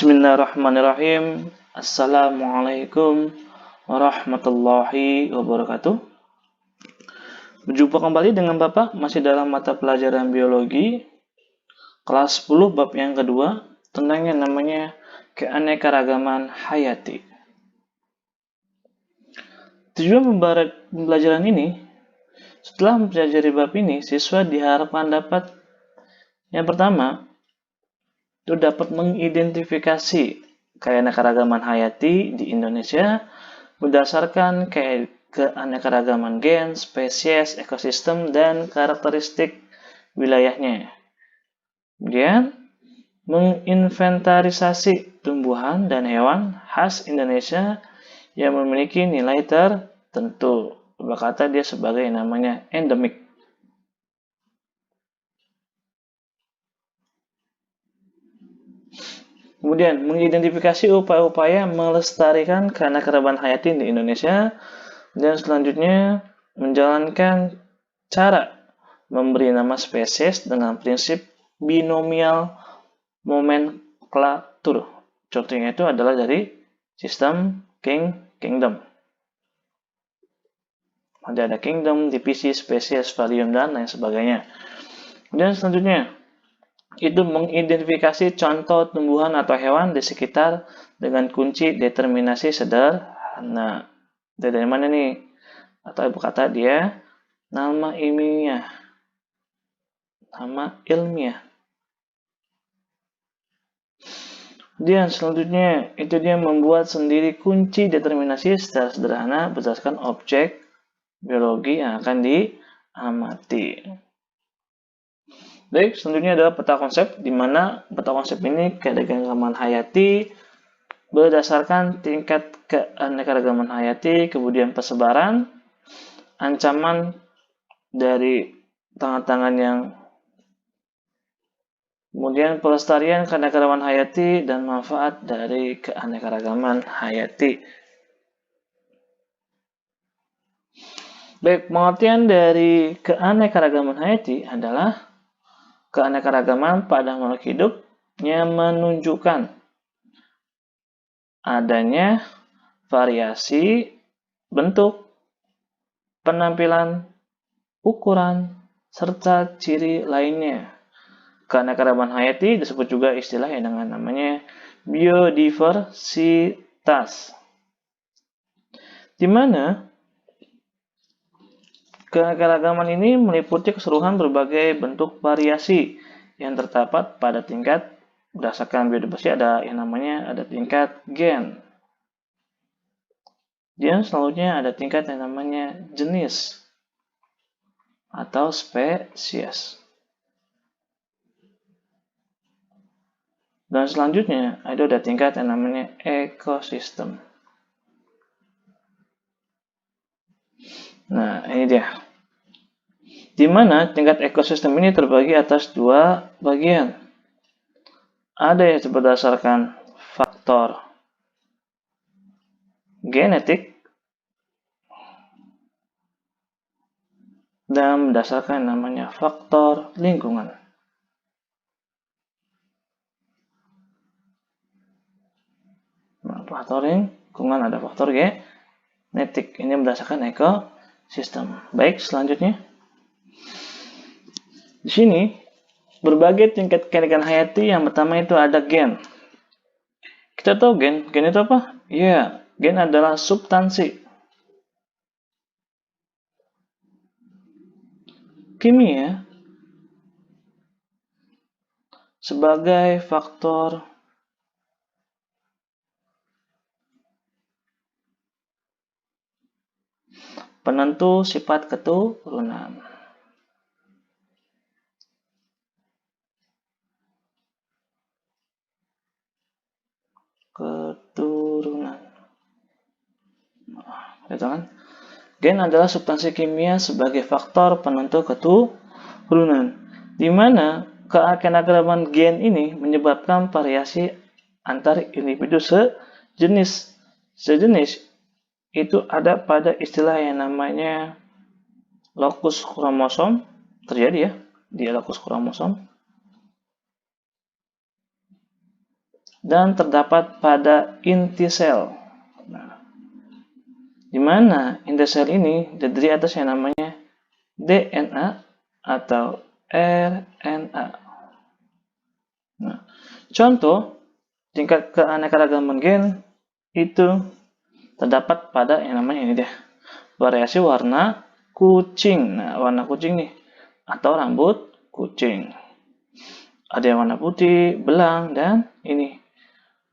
Bismillahirrahmanirrahim. Assalamualaikum warahmatullahi wabarakatuh. Berjumpa kembali dengan Bapak masih dalam mata pelajaran biologi kelas 10 bab yang kedua tentang yang namanya keanekaragaman hayati. Tujuan pembelajaran ini, setelah mempelajari bab ini, siswa diharapkan dapat yang pertama itu dapat mengidentifikasi keanekaragaman hayati di Indonesia berdasarkan keanekaragaman gen, spesies, ekosistem, dan karakteristik wilayahnya. Kemudian, menginventarisasi tumbuhan dan hewan khas Indonesia yang memiliki nilai tertentu. Berkata dia sebagai namanya endemik. Kemudian, mengidentifikasi upaya-upaya melestarikan keanekaragaman hayati di Indonesia. Dan selanjutnya, menjalankan cara memberi nama spesies dengan prinsip binomial nomenklatur. Contohnya itu adalah dari sistem kingdom. Ada kingdom, divisi, spesies, varium, dan lain sebagainya. Dan selanjutnya, itu mengidentifikasi contoh tumbuhan atau hewan di sekitar dengan kunci determinasi sederhana. Dari mana nih? Atau berkata dia nama ilmiah. Dan selanjutnya itu dia membuat sendiri kunci determinasi secara sederhana berdasarkan objek biologi yang akan diamati. Baik, selanjutnya adalah peta konsep, di mana peta konsep ini keanekaragaman hayati berdasarkan tingkat keanekaragaman hayati, kemudian persebaran, ancaman dari tangan-tangan yang, kemudian pelestarian keanekaragaman hayati dan manfaat dari keanekaragaman hayati. Baik, pengertian dari keanekaragaman hayati adalah keanekaragaman pada makhluk hidup yang menunjukkan adanya variasi bentuk, penampilan, ukuran, serta ciri lainnya. Keanekaragaman hayati disebut juga istilah yang dengan namanya biodiversitas, di mana keanekaragaman ini meliputi keseluruhan berbagai bentuk variasi yang terdapat pada tingkat berdasarkan biodiversitas ada yang namanya ada tingkat gen. Dan selanjutnya ada tingkat yang namanya jenis atau spesies. Dan selanjutnya ada tingkat yang namanya ekosistem. Nah, ini dia. Di mana tingkat ekosistem ini terbagi atas dua bagian. Ada yang berdasarkan faktor genetik dan berdasarkan namanya faktor lingkungan. Nah, faktor lingkungan ada faktor genetik. Ini berdasarkan ekosistem. Baik, selanjutnya. Di sini, berbagai tingkat keanekaragaman hayati yang pertama itu ada gen. Kita tahu gen itu apa? Ya, gen adalah substansi kimia sebagai faktor penentu sifat keturunan. Gen adalah substansi kimia sebagai faktor penentu keturunan, di mana keanekaragaman gen ini menyebabkan variasi antar individu sejenis itu ada pada istilah yang namanya lokus kromosom. Terjadi ya, di lokus kromosom. dan terdapat pada inti sel. Nah, di mana inti sel ini terdiri atas yang namanya DNA atau RNA. Nah, contoh tingkat keanekaragaman gen itu terdapat pada yang namanya ini deh, variasi warna kucing. Nah, warna kucing nih atau rambut kucing. Ada yang warna putih, belang, dan ini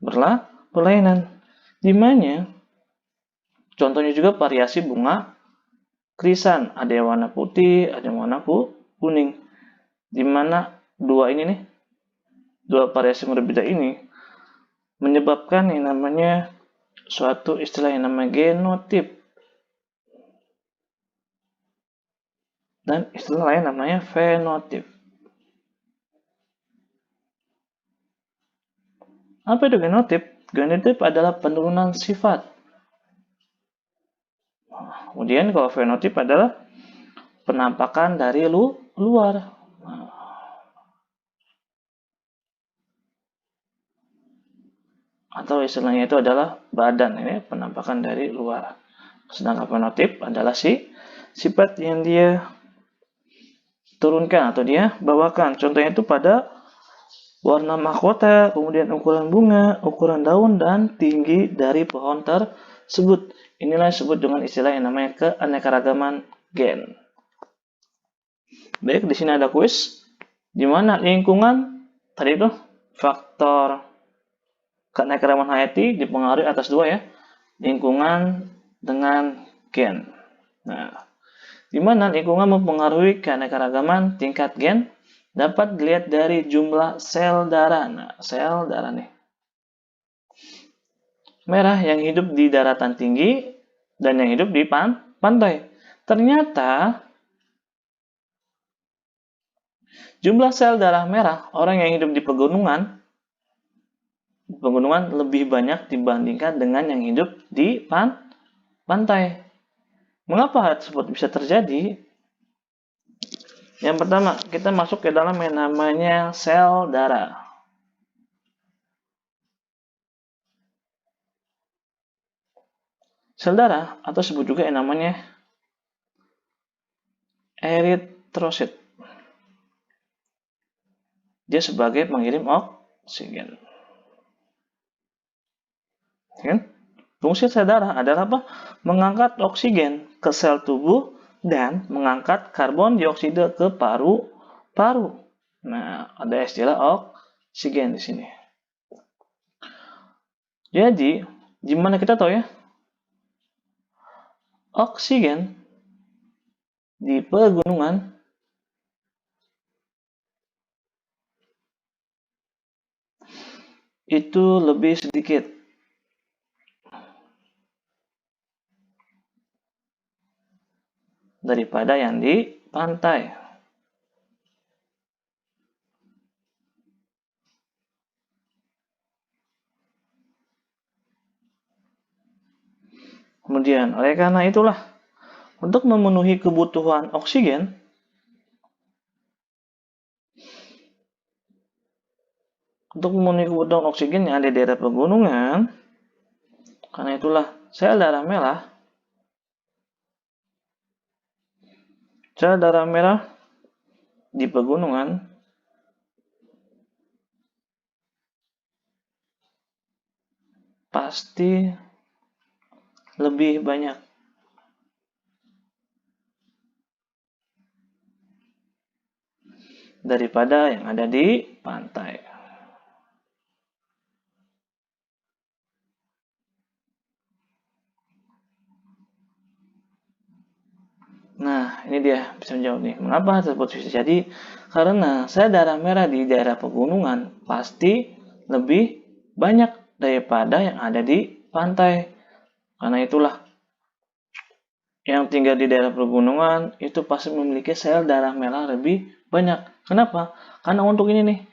berlainan. Di mana contohnya juga variasi bunga krisan. Ada yang warna putih, ada yang warna kuning. Di mana dua variasi yang berbeda ini menyebabkan yang namanya suatu istilah yang namanya genotip. Dan istilah lain namanya fenotip. Apa itu genotip? Genotip adalah penurunan sifat. Kemudian kalau fenotip adalah penampakan dari luar. Atau istilahnya itu adalah badan, ini penampakan dari luar. Sedangkan fenotip adalah sifat yang dia turunkan atau dia bawakan. Contohnya itu pada warna mahkota, kemudian ukuran bunga, ukuran daun, dan tinggi dari pohon tersebut. Inilah disebut dengan istilah yang namanya keanekaragaman gen. Baik, di sini ada kuis. Di mana lingkungan tadi itu faktor keanekaragaman hayati dipengaruhi atas dua ya, lingkungan dengan gen. Nah, di mana lingkungan mempengaruhi keanekaragaman tingkat gen dapat dilihat dari jumlah sel darah. Nah, sel darah nih. Merah yang hidup di daratan tinggi dan yang hidup di pantai. Ternyata jumlah sel darah merah orang yang hidup di pegunungan lebih banyak dibandingkan dengan yang hidup di pantai. Mengapa hal tersebut bisa terjadi? Yang pertama, kita masuk ke dalam yang namanya sel darah. Sel darah atau disebut juga yang namanya eritrosit. Dia sebagai pengirim oksigen. Fungsi sel darah adalah apa? Mengangkat oksigen ke sel tubuh dan mengangkat karbon dioksida ke paru-paru. Nah, ada istilah oksigen di sini. Jadi, gimana kita tahu ya? Oksigen di pegunungan itu lebih sedikit daripada yang di pantai. Kemudian, oleh karena itulah, untuk memenuhi kebutuhan oksigen, yang ada di daerah pegunungan, karena itulah sel darah merah di pegunungan pasti lebih banyak daripada yang ada di pantai. Nah, ini dia bisa menjawab nih. Mengapa tersebut bisa jadi? Karena sel darah merah di daerah pegunungan pasti lebih banyak daripada yang ada di pantai. Karena itulah yang tinggal di daerah pegunungan itu pasti memiliki sel darah merah lebih banyak. Kenapa? Karena untuk ini nih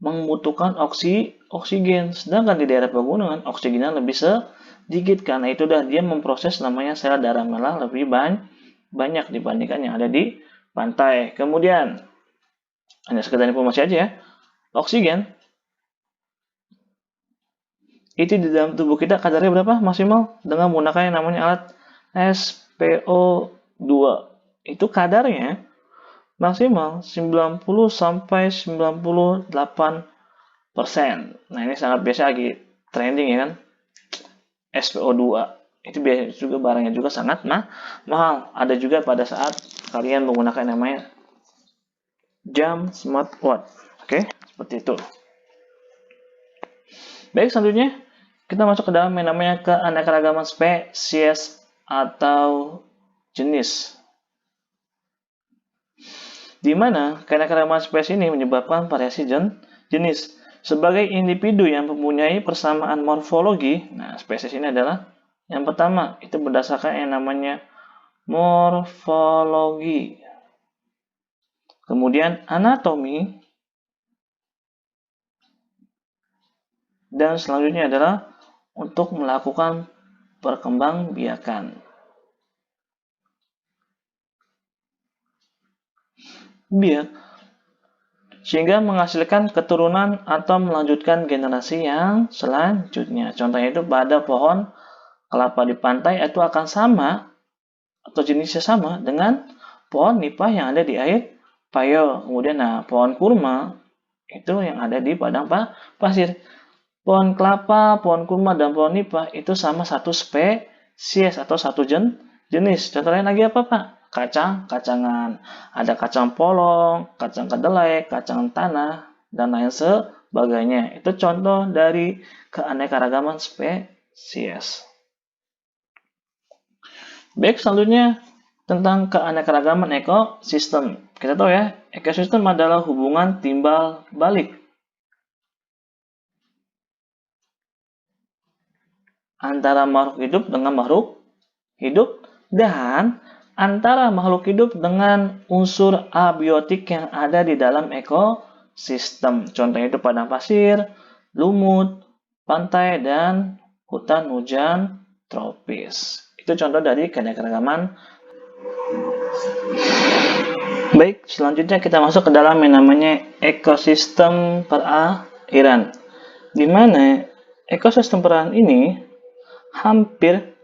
membutuhkan oksigen. Sedangkan di daerah pegunungan oksigennya lebih sedikit. Karena itu dia memproses namanya sel darah merah lebih banyak dibandingkan yang ada di pantai. Kemudian hanya sekedar informasi aja ya. Oksigen itu di dalam tubuh kita kadarnya berapa maksimal dengan menggunakan yang namanya alat SpO2. Itu kadarnya maksimal 90 sampai 98%. Nah, ini sangat biasa lagi trending ya kan. SpO2 itu biasa juga barangnya juga sangat mahal. Ada juga pada saat kalian menggunakan namanya jam smartwatch. Oke, seperti itu. Baik, selanjutnya kita masuk ke dalam yang namanya keanekaragaman spesies atau jenis. Di mana keanekaragaman spesies ini menyebabkan variasi jenis. Sebagai individu yang mempunyai persamaan morfologi, nah spesies ini adalah yang pertama, itu berdasarkan yang namanya morfologi. Kemudian anatomi. Dan selanjutnya adalah untuk melakukan perkembangbiakan. Biak. Sehingga menghasilkan keturunan atau melanjutkan generasi yang selanjutnya. Contohnya itu pada pohon kelapa di pantai itu akan sama atau jenisnya sama dengan pohon nipah yang ada di air payau. Kemudian pohon kurma itu yang ada di padang pasir. Pohon kelapa, pohon kurma, dan pohon nipah itu sama satu spesies atau satu jenis. Contohnya lagi apa, Pak? Kacangan. Ada kacang polong, kacang kedelai, kacang tanah, dan lain sebagainya. Itu contoh dari keanekaragaman spesies. Baik, selanjutnya tentang keanekaragaman ekosistem. Kita tahu ya, ekosistem adalah hubungan timbal balik antara makhluk hidup dengan makhluk hidup dan antara makhluk hidup dengan unsur abiotik yang ada di dalam ekosistem. Contohnya itu padang pasir, lumut, pantai, dan hutan hujan tropis. Itu contoh dari keanekaragaman. Baik, selanjutnya kita masuk ke dalam yang namanya ekosistem perairan. Di mana ekosistem perairan ini hampir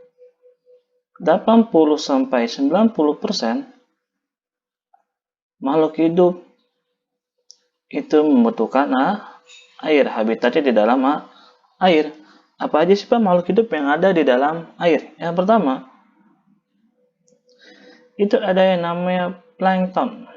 80-90% makhluk hidup itu membutuhkan air, habitatnya di dalam air. Apa aja sih Pak makhluk hidup yang ada di dalam air? Yang pertama, itu ada yang namanya plankton.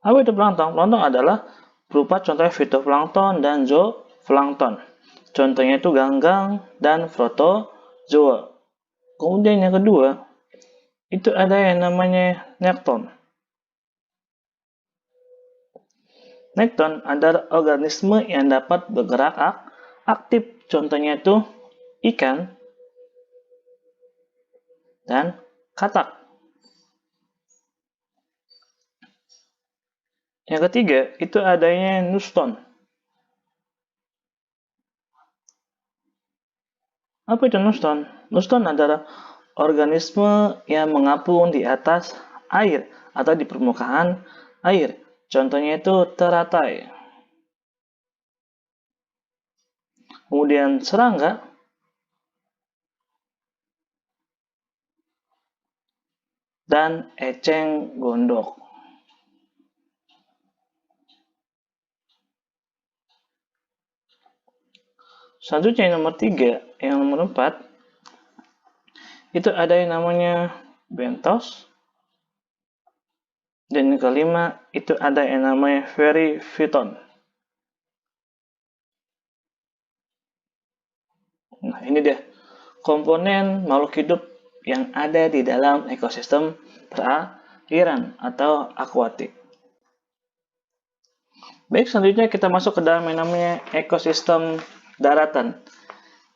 Apa itu plankton? Plankton adalah berupa contohnya fitoplankton dan zooplankton. Contohnya itu ganggang dan protozoa. Kemudian yang kedua, itu ada yang namanya nekton. Nekton adalah organisme yang dapat bergerak aktif. Contohnya itu ikan dan katak. Yang ketiga, itu adanya neuston. Apa itu neuston? Neuston adalah organisme yang mengapung di atas air atau di permukaan air. Contohnya itu teratai. Kemudian serangga dan eceng gondok. Selanjutnya yang nomor 3, yang nomor 4, itu ada yang namanya bentos. Dan yang kelima, itu ada yang namanya ferrifiton. Nah, ini dia komponen makhluk hidup yang ada di dalam ekosistem perairan atau akuatik. Baik, selanjutnya kita masuk ke dalam yang namanya ekosistem daratan.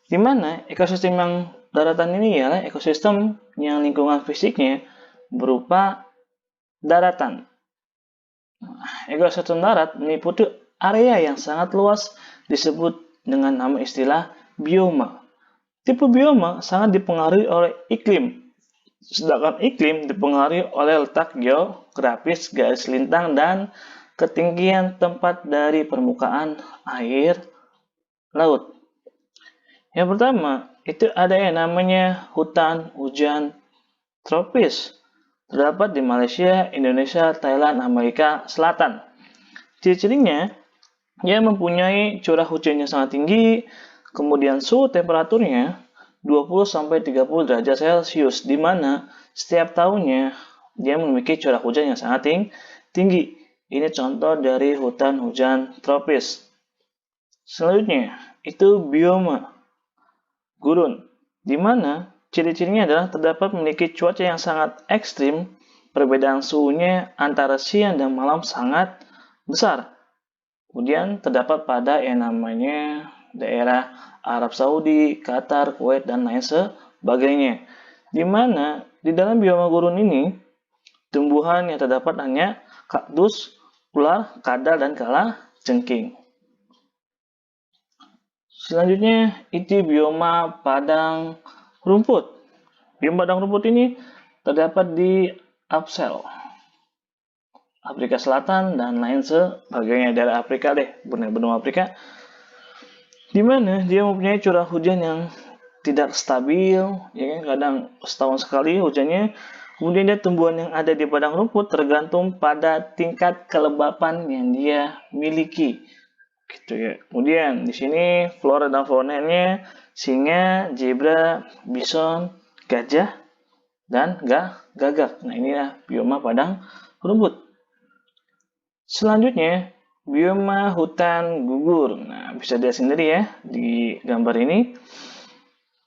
Di mana ekosistem yang daratan ini ialah ekosistem yang lingkungan fisiknya berupa daratan. Ekosistem darat meliputi area yang sangat luas disebut dengan nama istilah bioma. Tipe bioma sangat dipengaruhi oleh iklim, sedangkan iklim dipengaruhi oleh letak geografis, garis lintang, dan ketinggian tempat dari permukaan air laut. Yang pertama, itu ada yang namanya hutan hujan tropis. Terdapat di Malaysia, Indonesia, Thailand, Amerika Selatan. Ciri-cirinya, dia mempunyai curah hujan yang sangat tinggi, kemudian suhu temperaturnya 20-30 derajat Celcius, di mana setiap tahunnya dia memiliki curah hujan yang sangat tinggi. Ini contoh dari hutan hujan tropis. Selanjutnya, itu bioma gurun, di mana ciri-cirinya adalah terdapat memiliki cuaca yang sangat ekstrim, perbedaan suhunya antara siang dan malam sangat besar. Kemudian terdapat pada yang namanya daerah Arab Saudi, Qatar, Kuwait, dan lain sebagainya. Di mana di dalam bioma gurun ini, tumbuhan yang terdapat hanya kaktus, ular, kadal, dan kalajengking. Selanjutnya, itu bioma padang rumput. Bioma padang rumput ini terdapat di Absel, Afrika Selatan, dan lain sebagainya. Dari Afrika benua Afrika, di mana dia mempunyai curah hujan yang tidak stabil, ya kan? Kadang setahun sekali hujannya. Kemudian dia tumbuhan yang ada di padang rumput tergantung pada tingkat kelembapan yang dia miliki. Gitu ya. Kemudian di sini flora dan faunanya singa, zebra, bison, gajah, dan gagak. Nah, inilah bioma padang rumput. Selanjutnya, bioma hutan gugur. Nah, bisa dilihat sendiri ya di gambar ini,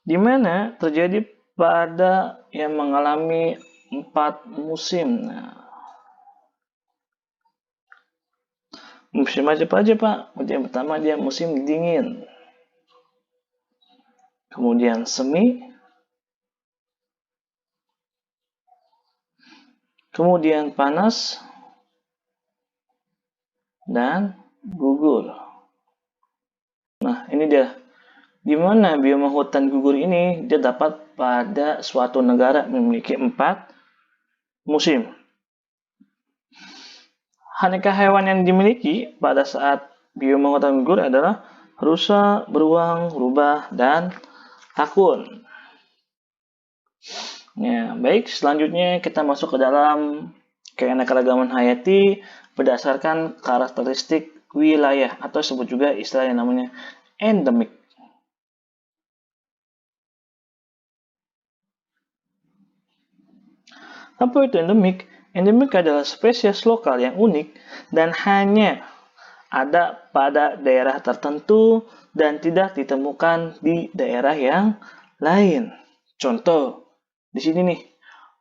di mana terjadi pada yang mengalami 4 musim. Nah, musim apa aja, Pak? Yang pertama dia musim dingin. Kemudian semi. Kemudian panas. Dan gugur. Nah, ini dia. Di mana bioma hutan gugur ini dia dapat pada suatu negara memiliki 4 musim. Aneka hewan yang dimiliki pada saat bioma hutan gugur adalah rusa, beruang, rubah, dan akun. Ya, baik, selanjutnya kita masuk ke dalam keanekaragaman hayati berdasarkan karakteristik wilayah atau sebut juga istilah yang namanya endemik. Apa itu endemik? Endemik adalah spesies lokal yang unik dan hanya ada pada daerah tertentu dan tidak ditemukan di daerah yang lain. Contoh, di sini nih,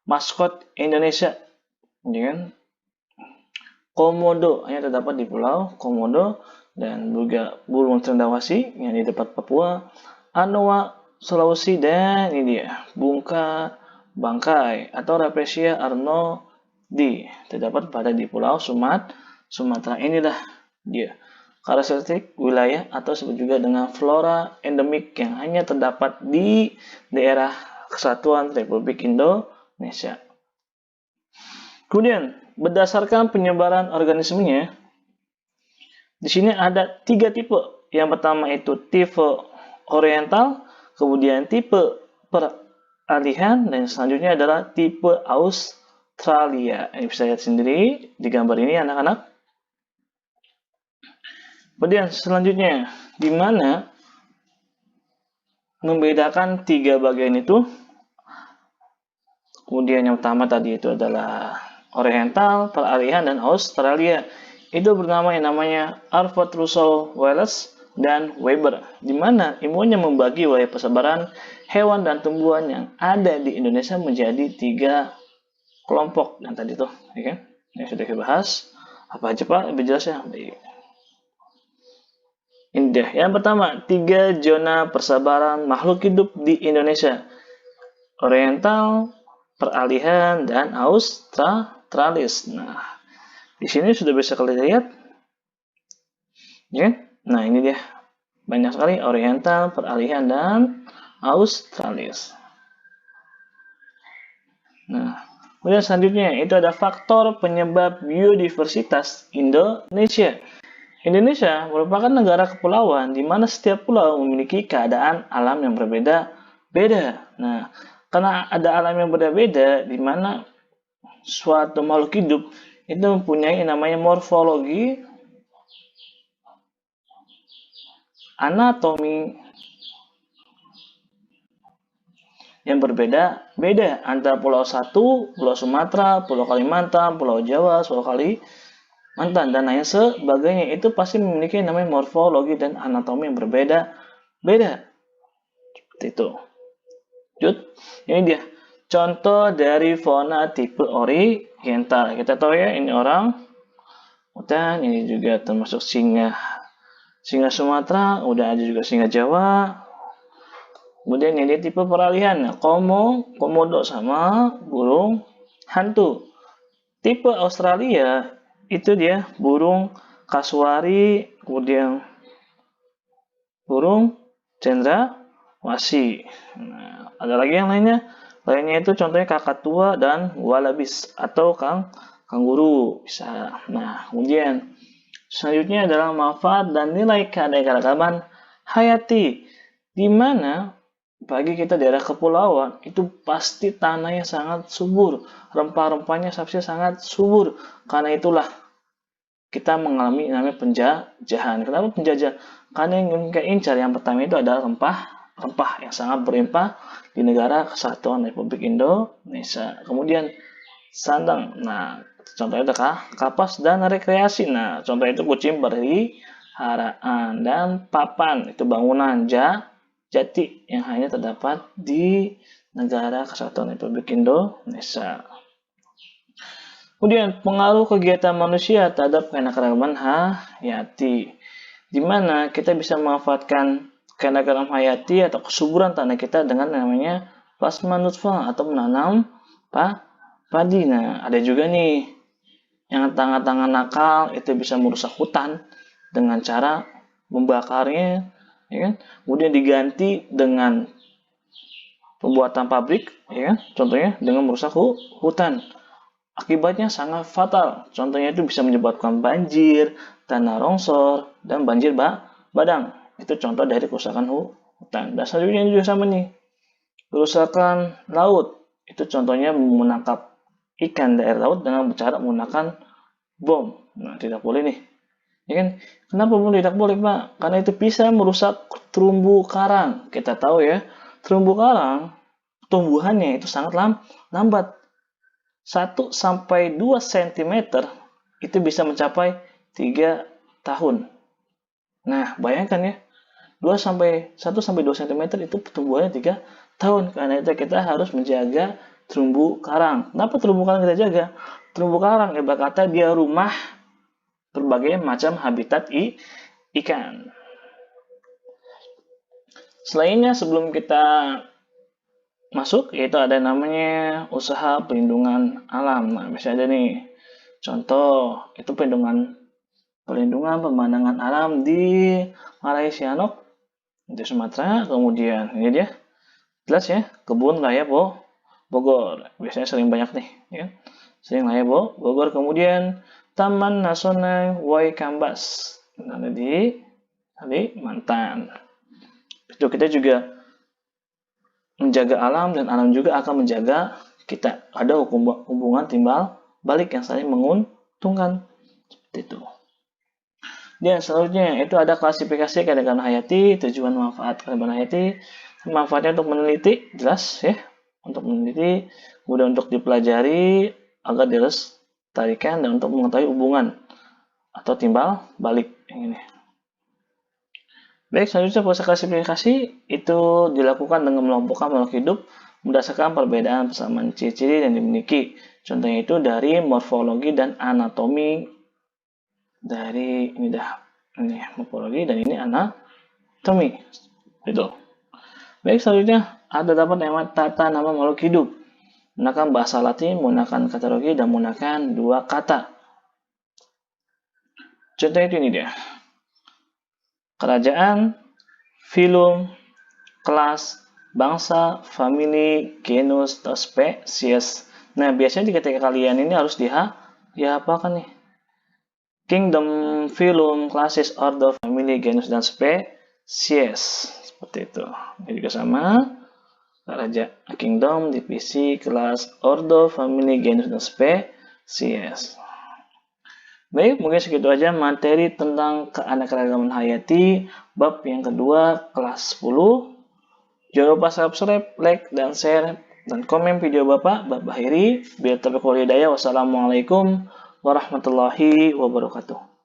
maskot Indonesia, ya kan? Komodo hanya terdapat di Pulau Komodo, dan juga burung cendrawasih yang di dekat Papua, anoa Sulawesi, dan ini dia bungka bangkai atau Rapesia arnoldii terdapat pada di Pulau Sumatera. Inilah dia karakteristik wilayah atau disebut juga dengan flora endemik yang hanya terdapat di daerah Kesatuan Republik Indonesia. Kemudian berdasarkan penyebaran organismenya, di sini ada 3 tipe. Yang pertama itu tipe oriental, kemudian tipe peralihan, dan selanjutnya adalah tipe Australia. Ini bisa lihat sendiri di gambar ini, anak-anak. Kemudian selanjutnya, di mana membedakan 3 bagian itu? Kemudian yang pertama tadi itu adalah oriental, peralihan, dan Australia. Itu bernama yang namanya Alfred Russel Wallace dan Weber, di mana ilmunya membagi wilayah persebaran hewan dan tumbuhan yang ada di Indonesia menjadi 3 kelompok. Dan tadi tuh, ya kan? Yang sudah kita bahas. Apa aja, Pak? Lebih jelas ya. Ini deh. Yang pertama, 3 zona persebaran makhluk hidup di Indonesia. Oriental, peralihan, dan Australis. Nah, di sini sudah bisa kalian lihat, ya? Nah, ini dia, banyak sekali oriental, peralihan, dan Australis. Nah, Kemudian selanjutnya itu ada faktor penyebab biodiversitas Indonesia. Indonesia merupakan negara kepulauan di mana setiap pulau memiliki keadaan alam yang berbeda-beda. Nah, karena ada alam yang berbeda di mana suatu makhluk hidup itu mempunyai namanya morfologi, anatomi yang berbeda-beda antara pulau satu, pulau Sumatera, pulau Kalimantan, pulau Jawa, pulau Kalimantan, dan lain sebagainya. Itu pasti memiliki namanya morfologi dan anatomi yang berbeda-beda. Seperti itu. Lanjut, ini dia contoh dari fauna tipe oriental. Kita tahu ya, ini orang hutan, ini juga termasuk singa Sumatera, udah ada juga singa Jawa. Kemudian ini tipe peralihan, komodo sama burung hantu. Tipe Australia itu dia burung kasuari, kemudian burung cendrawasih. Nah, ada lagi yang lainnya. Lainnya itu contohnya kakatua dan wallabies atau kanguru bisa. Nah, kemudian selanjutnya adalah manfaat dan nilai keanekaragaman hayati, di mana bagi kita daerah kepulauan itu pasti tanahnya sangat subur, rempah-rempahnya sangat subur. Karena itulah kita mengalami namanya penjajahan. Kenapa penjajahan? Karena yang kita incar yang pertama itu adalah rempah yang sangat berlimpah di negara Kesatuan Republik Indonesia. Kemudian sandang. Nah, contohnya itu kapas dan rekreasi. Nah, contoh itu kucing peliharaan, dan papan itu bangunan jati yang hanya terdapat di negara Kesatuan Republik Indonesia. Kemudian pengaruh kegiatan manusia terhadap keanekaragaman hayati, di mana kita bisa memanfaatkan keanekaragaman hayati atau kesuburan tanah kita dengan namanya plasma nutfah atau menanam padi. Nah, ada juga nih yang tangan-tangan nakal itu bisa merusak hutan dengan cara membakarnya, ya kan? Kemudian diganti dengan pembuatan pabrik, ya kan? Contohnya dengan merusak hutan. Akibatnya sangat fatal. Contohnya itu bisa menyebabkan banjir, tanah longsor, dan banjir badang. Itu contoh dari kerusakan hutan. Dan selanjutnya juga sama nih. Kerusakan laut. Itu contohnya menangkap ikan dari laut dengan cara menggunakan bom. Nah, tidak boleh nih. Ya kan? Kenapa tidak boleh, Pak? Karena itu bisa merusak terumbu karang. Kita tahu ya, terumbu karang tumbuhannya itu sangat lambat. 1 sampai 2 cm itu bisa mencapai 3 tahun. Nah, bayangkan ya, 1 sampai 2 cm itu pertumbuhannya 3 tahun. Karena itu kita harus menjaga terumbu karang. Kenapa terumbu karang kita jaga? Terumbu karang ibarat kata dia rumah berbagai macam habitat ikan. Selainnya sebelum kita masuk, yaitu ada namanya usaha pelindungan alam. Nah, misalnya ada nih contoh, itu pelindungan pemandangan alam di Marawi Sianok di Sumatera. Kemudian ini dia, jelas ya, kebun raya Bogor, biasanya sering banyak nih, ya, sering raya Bogor. Kemudian Taman Nasional Waikambas, ada di Kalimantan. Itu kita juga menjaga alam, dan alam juga akan menjaga kita. Ada hubungan timbal balik yang saling menguntungkan. Seperti itu. Dan selanjutnya itu ada klasifikasi keanekaragaman hayati, tujuan manfaat keanekaragaman hayati. Manfaatnya untuk meneliti, jelas ya, untuk meneliti, kemudian untuk dipelajari agar dilestarikan, dan untuk mengetahui hubungan atau timbal balik yang ini. Baik, selanjutnya proses klasifikasi itu dilakukan dengan mengelompokkan makhluk hidup berdasarkan perbedaan persamaan ciri-ciri yang dimiliki. Contohnya itu dari morfologi dan anatomi. Dari ini morfologi, dan ini anatomi. Itu. Baik, selanjutnya ada dapat nama tata nama makhluk hidup. Menggunakan bahasa Latin, menggunakan kategori, dan menggunakan 2 kata. Contohnya itu ini dia. Kerajaan, filum, kelas, bangsa, famili, genus, atau spesies. Nah, biasanya ketika kalian ini harus dihafalkan nih. Kingdom, phylum, classes, order, family, genus, dan spesies. Seperti itu. Ini juga sama. Raja, kingdom, divisi, kelas, order, family, genus, dan spesies. Baik, mungkin segitu aja materi tentang keanekaragaman hayati bab yang kedua kelas 10. Jangan lupa subscribe, like, dan share, dan komen video Bapak akhiri. Biar terberkah hidayah. Wassalamualaikum warahmatullahi wabarakatuh.